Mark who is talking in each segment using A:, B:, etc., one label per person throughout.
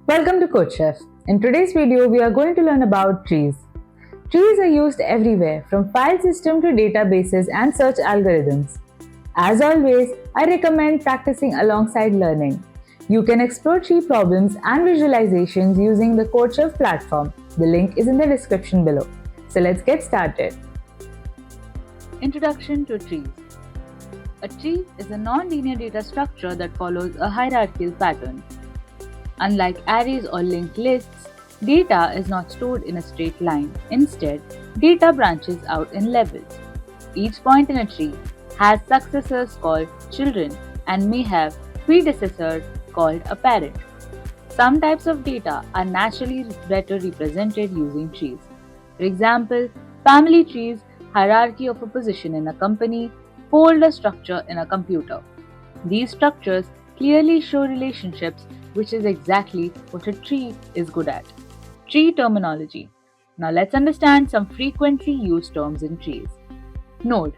A: Welcome to CodeChef. In today's video, we are going to learn about trees. Trees are used everywhere, from file system to databases and search algorithms. As always, I recommend practicing alongside learning. You can explore tree problems and visualizations using the CodeChef platform. The link is in the description below. So let's get started.
B: Introduction to trees. A tree is a non-linear data structure that follows a hierarchical pattern. Unlike arrays or linked lists, data is not stored in a straight line. Instead, data branches out in levels. Each point in a tree has successors called children and may have predecessors called a parent. Some types of data are naturally better represented using trees. For example, family trees, hierarchy of a position in a company, folder structure in a computer. These structures clearly show relationships, which is exactly what a tree is good at. Tree terminology. Now let's understand some frequently used terms in trees. Node.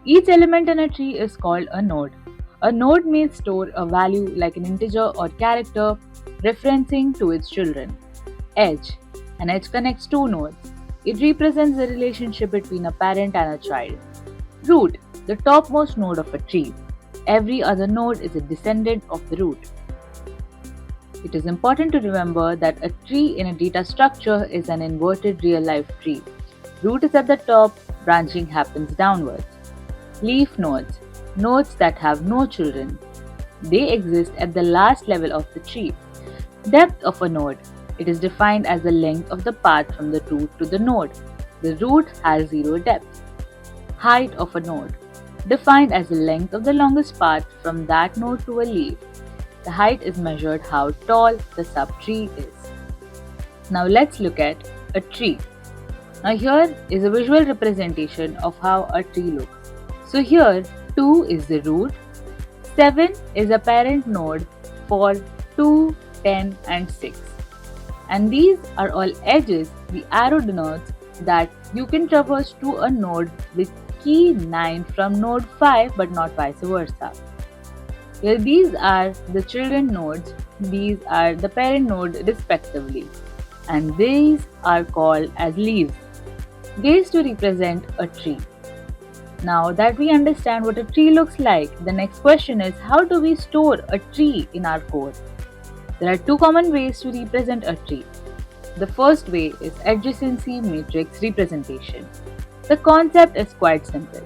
B: Each element in a tree is called a node. A node may store a value like an integer or character, referencing to its children. Edge. An edge connects two nodes. It represents the relationship between a parent and a child. Root. The topmost node of a tree. Every other node is a descendant of the root. It is important to remember that a tree in a data structure is an inverted real-life tree. Root is at the top, branching happens downwards. Leaf nodes. Nodes that have no children. They exist at the last level of the tree. Depth of a node. It is defined as the length of the path from the root to the node. The root has zero depth. Height of a node. Defined as the length of the longest path from that node to a leaf. The height is measured how tall the subtree is. Now let's look at a tree. Now here is a visual representation of how a tree looks. So here 2 is the root, 7 is a parent node for 2, 10 and 6. And these are all edges the arrow denotes that you can traverse to a node with key 9 from node 5 but not vice versa. Here these are the children nodes, these are the parent node respectively, and these are called as leaves. These to represent a tree. Now that we understand what a tree looks like, the next question is, how do we store a tree in our code? There are two common ways to represent a tree. The first way is adjacency matrix representation. The concept is quite simple.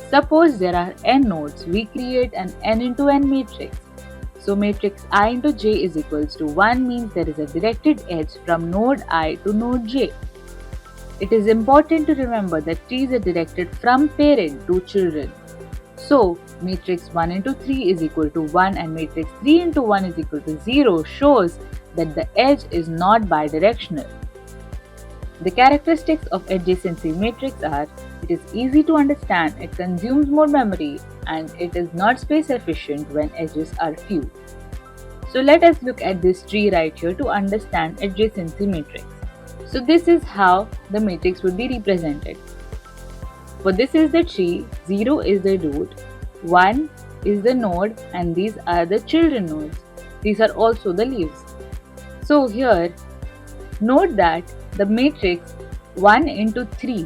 B: Suppose there are n nodes, we create an n into n matrix. So matrix I into j is equals to 1 means there is a directed edge from node I to node j. It is important to remember that trees are directed from parent to children. So matrix 1 into 3 is equal to 1 and matrix 3 into 1 is equal to 0 shows that the edge is not bidirectional. The characteristics of adjacency matrix are, it is easy to understand, it consumes more memory, and it is not space efficient when edges are few. So let us look at this tree right here to understand adjacency matrix. So this is how the matrix would be represented. For this is the tree, 0 is the root, 1 is the node, and these are the children nodes. These are also the leaves. So here, note that the matrix 1 into 3,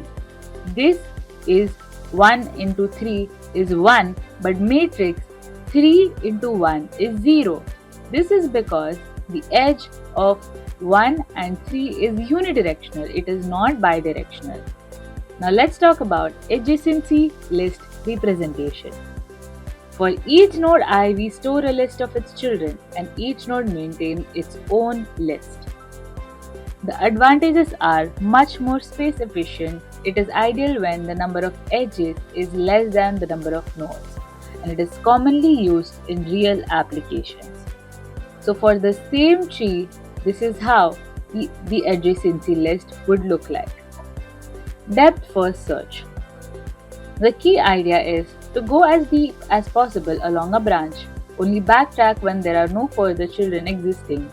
B: this is 1 into 3 is 1, but matrix 3 into 1 is 0. This is because the edge of 1 and 3 is unidirectional, it is not bidirectional. Now let's talk about adjacency list representation. For each node I, we store a list of its children, and each node maintains its own list. The advantages are much more space efficient. It is ideal when the number of edges is less than the number of nodes, and it is commonly used in real applications. So for the same tree, this is how the adjacency list would look like. Depth first search. The key idea is to go as deep as possible along a branch. Only backtrack when there are no further children existing.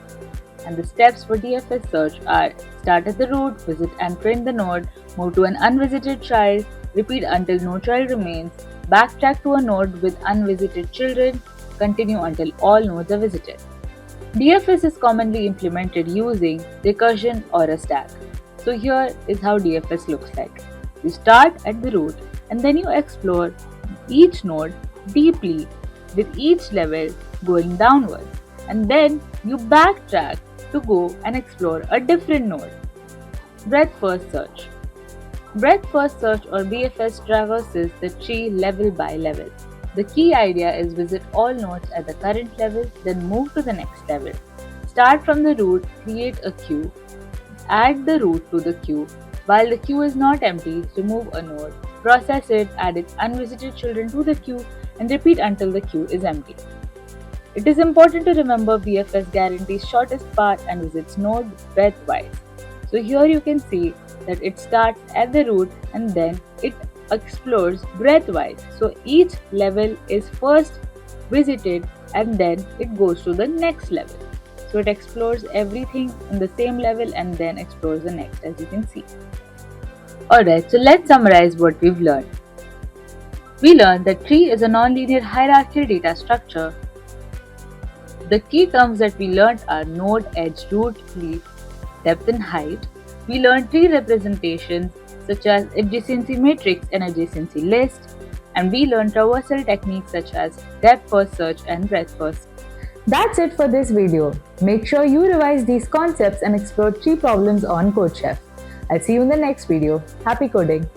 B: And the steps for DFS search are: start at the root, visit and print the node, move to an unvisited child, repeat until no child remains, backtrack to a node with unvisited children, continue until all nodes are visited. DFS is commonly implemented using recursion or a stack. So here is how DFS looks like. You start at the root and then you explore each node deeply with each level going downward, and then you backtrack to go and explore a different node. Breadth first search. Breadth first search or BFS traverses the tree level by level. The key idea is visit all nodes at the current level, then move to the next level. Start from the root, create a queue, add the root to the queue. While the queue is not empty, remove a node, process it, add its unvisited children to the queue, and repeat until the queue is empty. It is important to remember BFS guarantees shortest path and visits node breadth-wise. So here you can see that it starts at the root and then it explores breadth-wise. So each level is first visited and then it goes to the next level. So it explores everything in the same level and then explores the next, as you can see. Alright, so let's summarize what we've learned. We learned that tree is a nonlinear hierarchical data structure. The key terms that we learned are node, edge, root, leaf, depth and height. We learned tree representations such as adjacency matrix and adjacency list, and we learned traversal techniques such as depth first search and breadth first.
A: That's it for this video. Make sure you revise these concepts and explore tree problems on CodeChef. I'll see you in the next video. Happy coding!